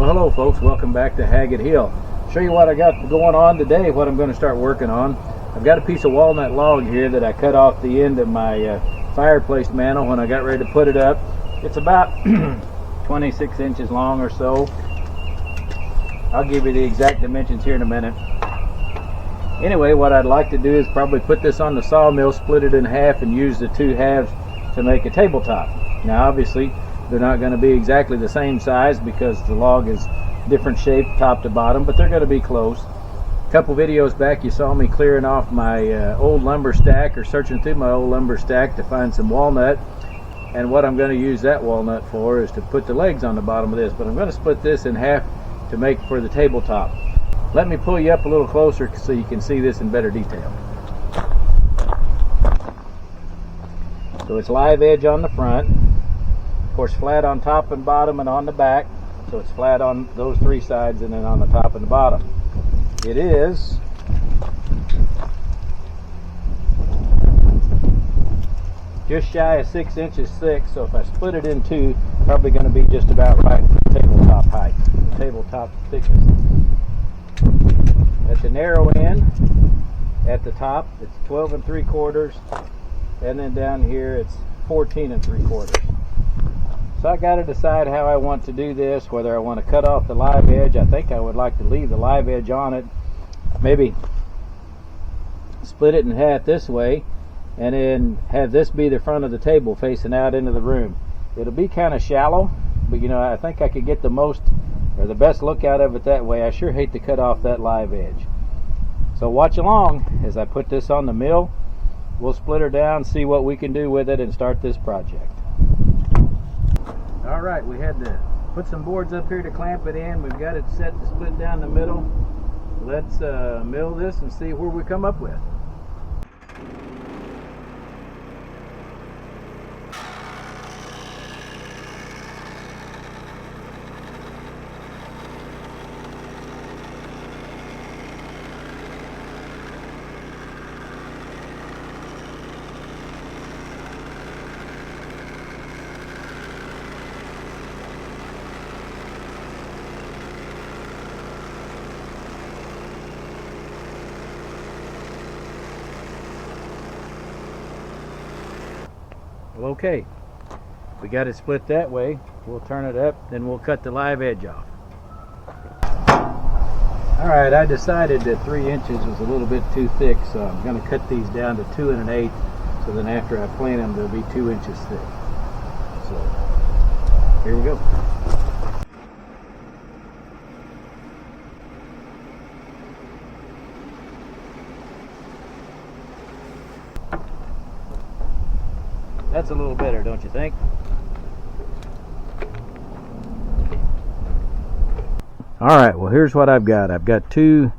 Well, hello folks, welcome back to Haggard Hill. Show you what I got going on today, what I'm going to start working on. I've got a piece of walnut log here that I cut off the end of my fireplace mantle when I got ready to put it up. It's about 26 inches long or so. I'll give you the exact dimensions here in a minute. Anyway, what I'd like to do is probably put this on the sawmill, split it in half, and use the two halves to make a tabletop. Now obviously they're not going to be exactly the same size because the log is different shape top to bottom, but they're going to be close. A couple videos back you saw me clearing off my old lumber stack, or searching through my old lumber stack to find some walnut. And what I'm going to use that walnut for is to put the legs on the bottom of this, but I'm going to split this in half to make for the tabletop. Let me pull you up a little closer so you can see this in better detail. So it's live edge on the front, of course flat on top and bottom and on the back, so it's flat on those three sides and then on the top and the bottom. It is just shy of 6 inches thick, so if I split it in two, probably going to be just about right for the tabletop height, the tabletop thickness. At the narrow end, at the top, it's 12 3/4, and then down here it's 14 3/4. So I got to decide how I want to do this, whether I want to cut off the live edge. I think I would like to leave the live edge on it, maybe split it in half this way, and then have this be the front of the table facing out into the room. It'll be kind of shallow, but you know, I think I could get the most or the best look out of it that way. I sure hate to cut off that live edge. So watch along as I put this on the mill. We'll split her down, see what we can do with it, and start this project. Alright, we had to put some boards up here to clamp it in. We've got it set to split down the middle. Let's mill this and see where we come up with. Well, okay, we got it split that way. We'll turn it up, then we'll cut the live edge off. Alright, I decided that 3 inches was a little bit too thick, so I'm going to cut these down to 2 1/8, so then after I plane them they'll be 2 inches thick. So here we go. That's a little better, don't you think? Alright, well here's what I've got. I've got two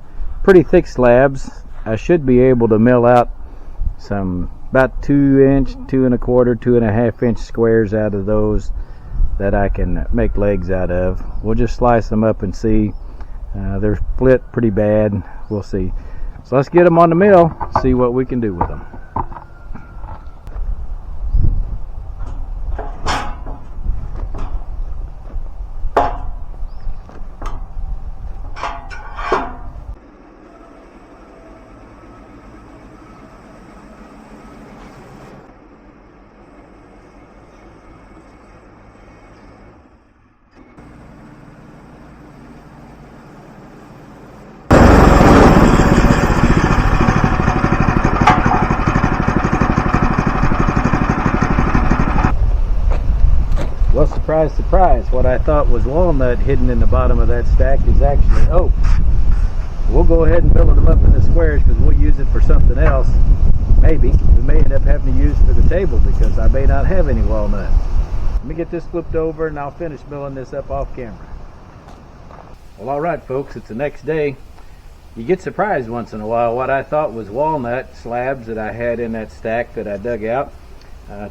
pretty thick slabs. I should be able to mill out some about 2 inch, 2 1/4, 2 1/2 inch squares out of those that I can make legs out of. We'll just slice them up and see. They're split pretty bad. We'll see. So let's get them on the mill, see what we can do with them. Well, surprise, surprise, what I thought was walnut hidden in the bottom of that stack is actually oak. We'll go ahead and build them up in the squares because we'll use it for something else. Maybe. We may end up having to use it for the table because I may not have any walnut. Let me get this flipped over and I'll finish milling this up off camera. Well, alright folks, it's the next day. You get surprised once in a while. What I thought was walnut slabs that I had in that stack that I dug out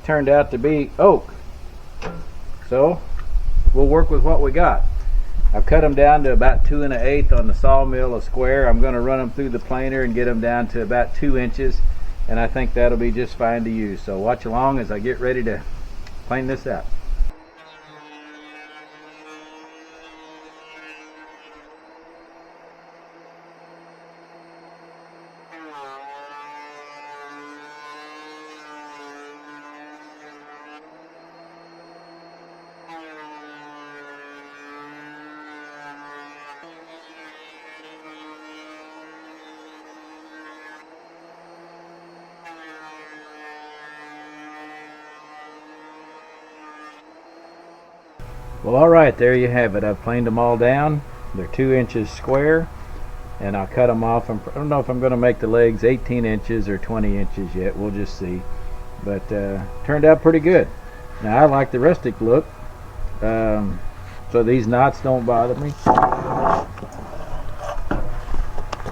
turned out to be oak. So we'll work with what we got. I've cut them down to about 2 1/8 on the sawmill a square. I'm going to run them through the planer and get them down to about 2 inches, and I think that'll be just fine to use. So watch along as I get ready to plane this out. Well, alright, there you have it. I've planed them all down. They're 2 inches square, and I'll cut them off. I don't know if I'm going to make the legs 18 inches or 20 inches yet. We'll just see. But turned out pretty good. Now, I like the rustic look, so these knots don't bother me.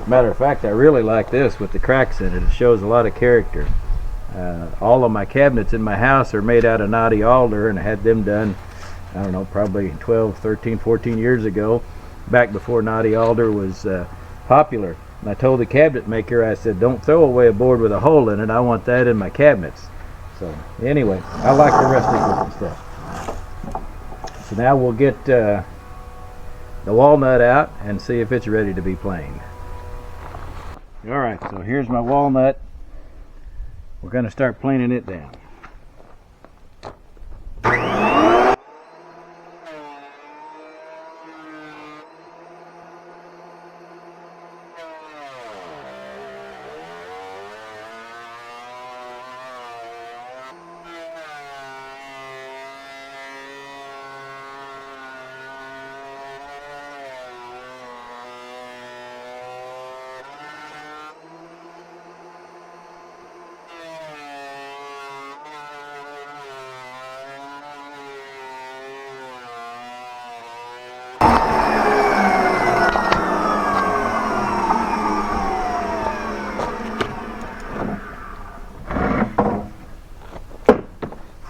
Matter of fact, I really like this with the cracks in it. It shows a lot of character. All of my cabinets in my house are made out of knotty alder, and I had them done, I don't know, probably 12, 13, 14 years ago, back before knotty alder was popular. And I told the cabinet maker, I said, don't throw away a board with a hole in it. I want that in my cabinets. So anyway, I like the rustic looking stuff. So now we'll get the walnut out and see if it's ready to be planed. Alright, so here's my walnut. We're going to start planing it down.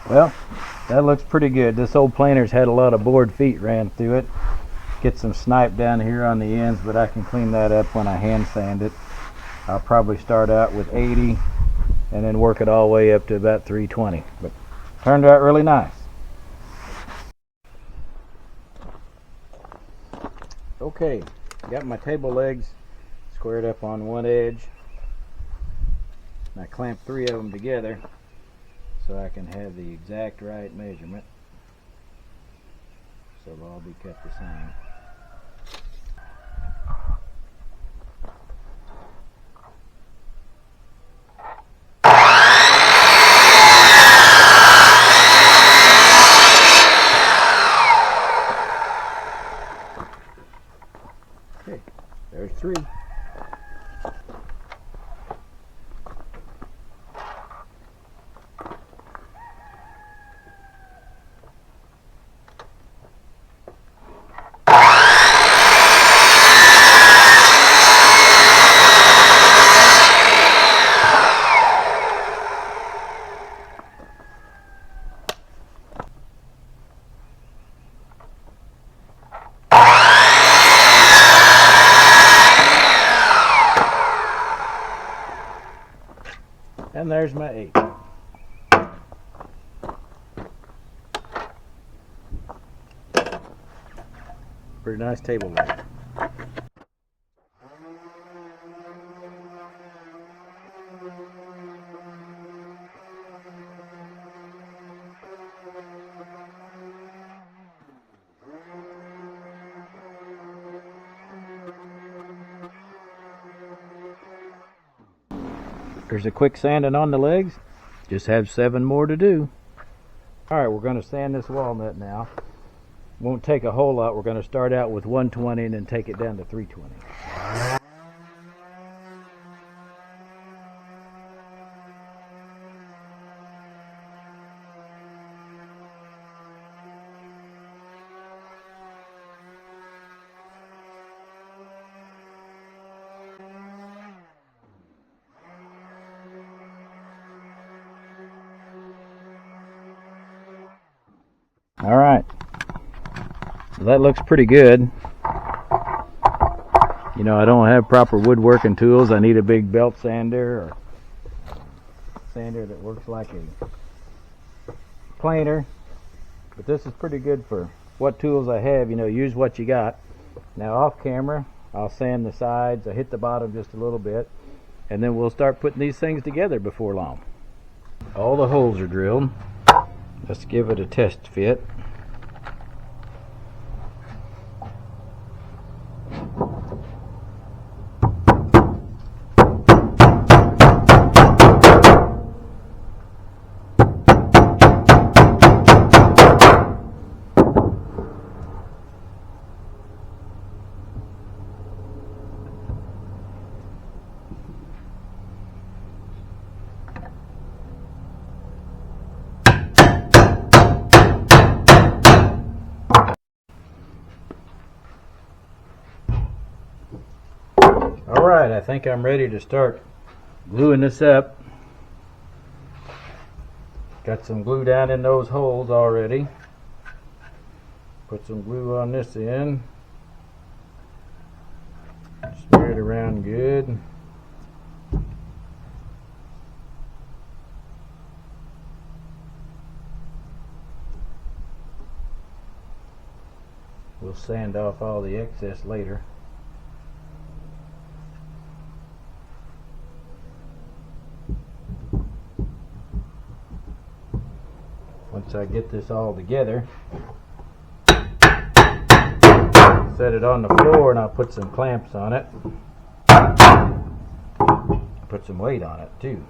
Well, that looks pretty good. This old planer's had a lot of board feet ran through it. Get some snipe down here on the ends, but I can clean that up when I hand sand it. I'll probably start out with 80 and then work it all the way up to about 320. But turned out really nice. Okay, got my table legs squared up on one edge. And I clamped 3 of them together so I can have the exact right measurement. So they'll all be cut the same. Okay, there's 3. And there's my 8. Pretty nice table leg. There's a quick sanding on the legs. Just have 7 more to do. Alright, we're going to sand this walnut now. Won't take a whole lot. We're going to start out with 120 and then take it down to 320. Alright, so that looks pretty good. You know, I don't have proper woodworking tools. I need a big belt sander or sander that works like a planer. But this is pretty good for what tools I have. You know, use what you got. Now off camera, I'll sand the sides. I hit the bottom just a little bit. And then we'll start putting these things together before long. All the holes are drilled. Let's give it a test fit. Alright, I think I'm ready to start gluing this up. Got some glue down in those holes already. Put some glue on this end. Smear it around good. We'll sand off all the excess later. Once I get this all together, set it on the floor and I'll put some clamps on it. Put some weight on it too.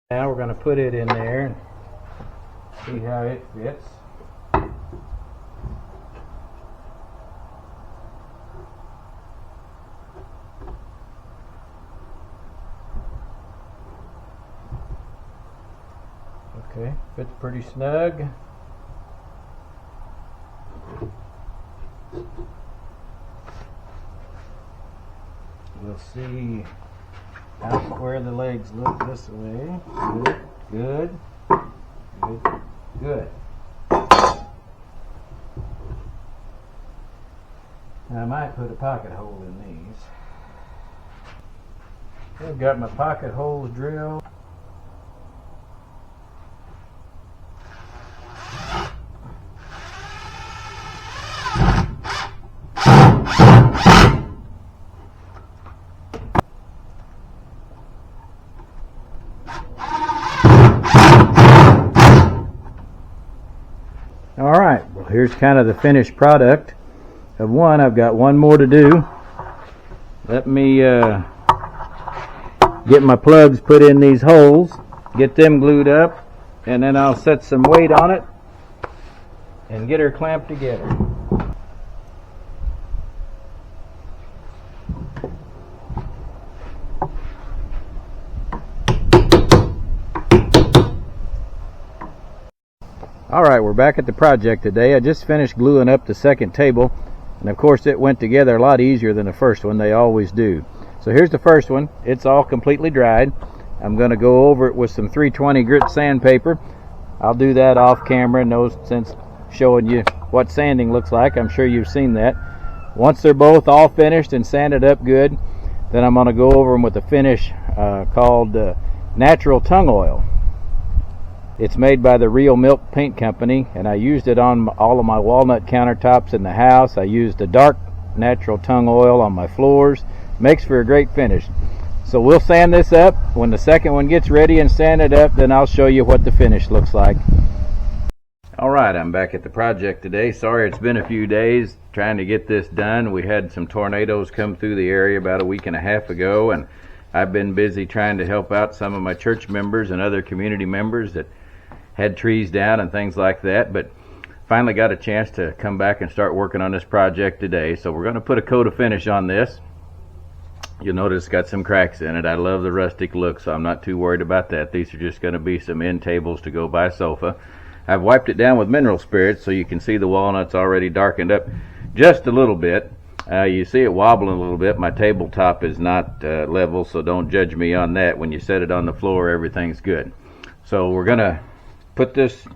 Now we're going to put it in there and see how it fits. Okay, fits pretty snug. We'll see how square the legs look this way. Good, good, good, good. Now I might put a pocket hole in these. I've got my pocket holes drilled. Alright, well here's kind of the finished product of one. I've got one more to do. Let me get my plugs put in these holes, get them glued up, and then I'll set some weight on it and get her clamped together. Alright, we're back at the project today. I just finished gluing up the second table, and of course it went together a lot easier than the first one. They always do. So here's the first one. It's all completely dried. I'm going to go over it with some 320 grit sandpaper. I'll do that off camera, no sense showing you what sanding looks like. I'm sure you've seen that. Once they're both all finished and sanded up good, then I'm going to go over them with a finish called natural tung oil. It's made by the Real Milk Paint Company, and I used it on all of my walnut countertops in the house. I used a dark natural tung oil on my floors. Makes for a great finish. So we'll sand this up. When the second one gets ready and sanded up, then I'll show you what the finish looks like. Alright, I'm back at the project today. Sorry it's been a few days trying to get this done. We had some tornadoes come through the area about a week and a half ago, and I've been busy trying to help out some of my church members and other community members that had trees down and things like that, but finally got a chance to come back and start working on this project today. So we're going to put a coat of finish on this. You'll notice it's got some cracks in it. I love the rustic look, so I'm not too worried about that. These are just going to be some end tables to go by sofa. I've wiped it down with mineral spirits so you can see the walnuts already darkened up just a little bit. You see it wobbling a little bit. My tabletop is not level, so don't judge me on that. When you set it on the floor, everything's good. So we're going to put this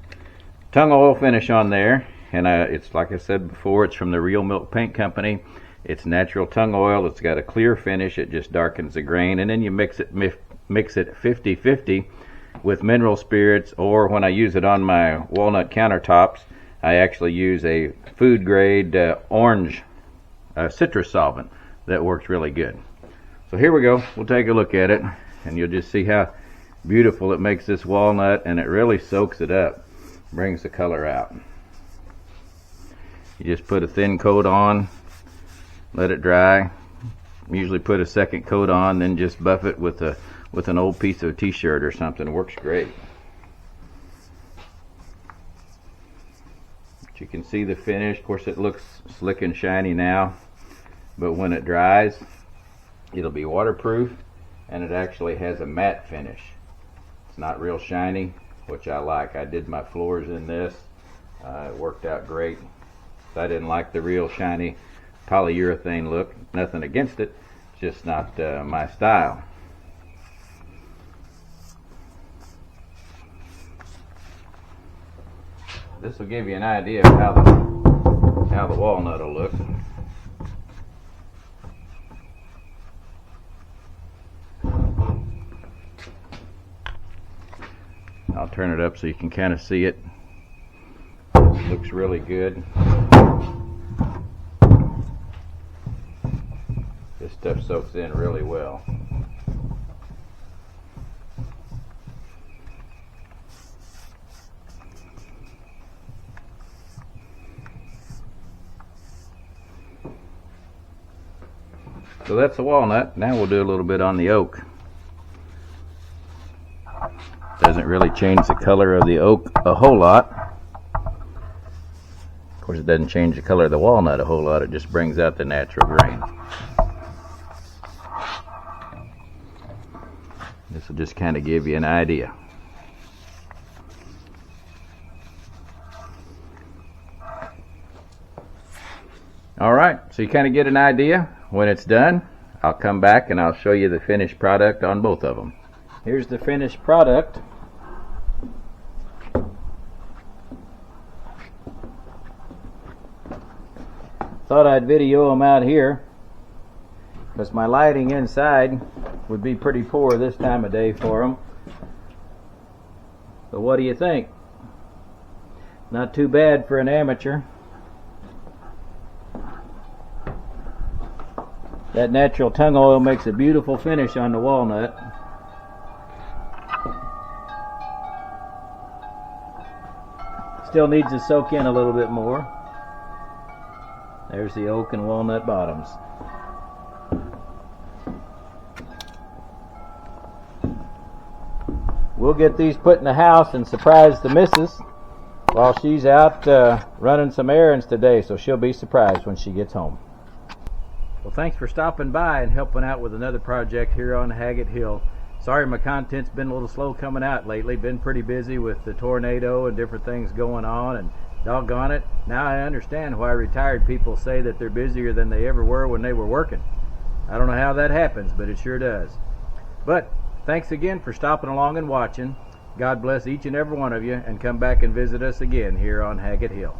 tung oil finish on there, and it's like I said before, it's from the Real Milk Paint Company. It's natural tung oil. It's got a clear finish. It just darkens the grain, and then you mix it mix it 50-50 with mineral spirits, or when I use it on my walnut countertops, I actually use a food grade orange citrus solvent that works really good. So here we go. We'll take a look at it, and you'll just see how beautiful it makes this walnut, and it really soaks it up, brings the color out. You just put a thin coat on, let it dry. Usually put a second coat on, then just buff it with an old piece of t-shirt or something. It works great. But you can see the finish. Of course, it looks slick and shiny now, but when it dries, it'll be waterproof, and it actually has a matte finish. It's not real shiny, which I like. I did my floors in this. It worked out great. I didn't like the real shiny polyurethane look. Nothing against it, it's just not my style. This will give you an idea of how the walnut will look. I'll turn it up so you can kind of see it. Looks really good. This stuff soaks in really well. So that's the walnut. Now we'll do a little bit on the oak. Doesn't really change the color of the oak a whole lot. Of course, it doesn't change the color of the walnut a whole lot. It just brings out the natural grain. This will just kind of give you an idea. All right, so you kind of get an idea. When it's done, I'll come back and I'll show you the finished product on both of them. Here's the finished product. Thought I'd video them out here because my lighting inside would be pretty poor this time of day for them. But what do you think? Not too bad for an amateur. That natural tung oil makes a beautiful finish on the walnut. Still needs to soak in a little bit more. There's the oak and walnut bottoms. We'll get these put in the house and surprise the missus while she's out running some errands today, so she'll be surprised when she gets home. Well, thanks for stopping by and helping out with another project here on Haggett Hill. Sorry my content's been a little slow coming out lately. Been pretty busy with the tornado and different things going on, and doggone it, now I understand why retired people say that they're busier than they ever were when they were working. I don't know how that happens, but it sure does. But thanks again for stopping along and watching. God bless each and every one of you, and come back and visit us again here on Haggett Hill.